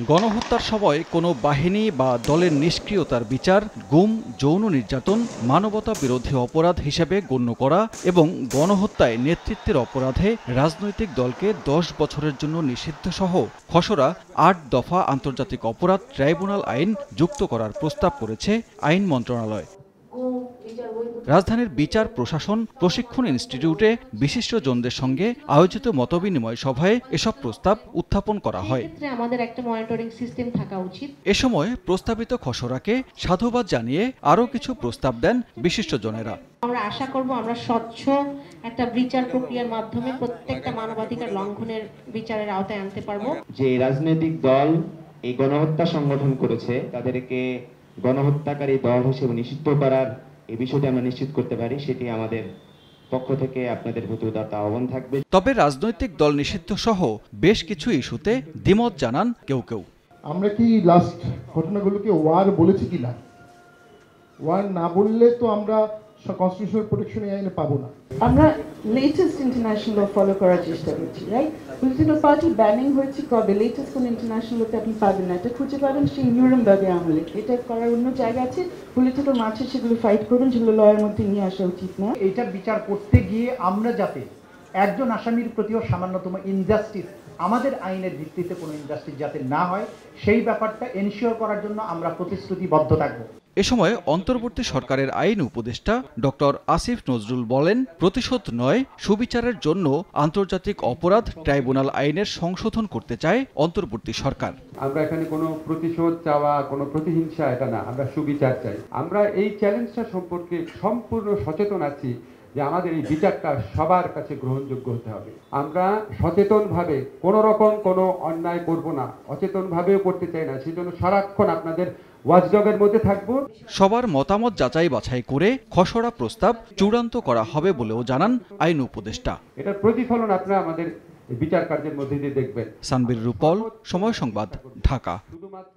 গণহত্যার সময় কোনো বাহিনী বা দলের নিষ্ক্রিয়তার বিচার, গুম, যৌন নির্যাতন, মানবতা বিরোধী অপরাধ হিসেবে গণ্য করা এবং গণহত্যায় নেতৃত্বের অপরাধে রাজনৈতিক দলকে 10 বছরের জন্য নিষিদ্ধসহ খসড়া 8 দফা আন্তর্জাতিক অপরাধ ট্রাইব্যুনাল আইন যুক্ত করার প্রস্তাব করেছে আইন মন্ত্রণালয়। রাজধানীর বিচার প্রশাসন প্রশিক্ষণ ইনস্টিটিউটে বিশিষ্টজনদের সঙ্গে আয়োজিত মতবিনিময় সভায় এসব প্রস্তাব উত্থাপন করা হয়। আমাদের একটা মনিটরিং সিস্টেম থাকা উচিত। এ সময় প্রস্তাবিত খসড়াকে সাধুবাদ জানিয়ে আরও কিছু প্রস্তাব দেন বিশিষ্টজনেরা। আমরা আশা করব আমরা স্বচ্ছ একটা বিচার প্রক্রিয়ার মাধ্যমে প্রত্যেকটা মানবাধিকার লঙ্ঘনের বিচারের আওতায় আনতে পারবো। যে রাজনৈতিক দল এই গণহত্যা সংগঠন করেছে তাদেরকে গণহত্যাকারী দল হিসেবে নিষিদ্ধ করার এই বিষয়টি আমরা নিশ্চিত করতে পারি, সেটি আমাদের পক্ষ থেকে আপনাদের প্রতি উদাত্ত আহ্বান থাকবে। তবে রাজনৈতিক দল নিষিদ্ধ সহ বেশ কিছু ইস্যুতে দ্বিমত জানান কেউ কেউ। আমরা কি লাস্ট ঘটনাগুলোকে ওয়ার বলেছি কিনা? ওয়ার না বললে তো আমরা কনস্টিটিউশনাল প্রোটেকশন আইনে পাবো না। আমরা লেটেস্ট ইন্টারন্যাশনাল ল ফলো করার চেষ্টা করছি, রাইট? পলিটিক্যাল পার্টি ব্যানিং হয়েছে কবে? লেটেস্ট কোন ইন্টারন্যাশনাল লতে আপনি পাবেন না, এটা খুঁজে পাবেন সেই নিউরেমবার্গের আমলে। এটা করার অন্য জায়গা আছে, পলিটিক্যাল মাঠে সেগুলো ফাইট করবেন, যেগুলো লয়ের মধ্যে নিয়ে আসা উচিত না। এইটার বিচার করতে গিয়ে আমরা যাতে একজন আসামির প্রতিও সামান্যতম ইনজাস্টিস, আমাদের আইনের ভিত্তিতে কোনো ইনজাস্টিস যাতে না হয়, সেই ব্যাপারটা এনশিওর করার জন্য আমরা প্রতিশ্রুতিবদ্ধ থাকব। এ সময় অন্তর্বর্তী সরকারের আইন উপদেষ্টা ডক্টর আসিফ নজরুল বলেন, প্রতিশোধ নয়, সুবিচারের জন্য আন্তর্জাতিক অপরাধ ট্রাইব্যুনাল আইনের সংশোধন করতে চায় অন্তর্বর্তী সরকার। আমরা এখানে কোনো প্রতিশোধ চাওয়া, কোনো প্রতিহিংসা এটা না, আমরা সুবিচার চাই। আমরা এই চ্যালেঞ্জটা সম্পর্কে সম্পূর্ণ সচেতন আছি যে আমাদের এই বিচারটা সবার কাছে গ্রহণযোগ্য হতে হবে। আমরা সচেতনভাবে কোনো রকম কোনো অন্যায় করব না, অচেতনভাবেও করতে চাই না, সেজন্য সারাক্ষণ আপনাদের ওয়াচডগের মধ্যে থাকব। সবার মতামত যাচাই বাছাই করে খসড়া প্রস্তাব চূড়ান্ত করা হবে বলেও জানান আইন উপদেষ্টা। এটার প্রতিফলন আপনারা আমাদের বিচার কার্যের মধ্যে দিয়ে দেখবেন। সানবীর রূপল, সময় সংবাদ, ঢাকা। শুধুমাত্র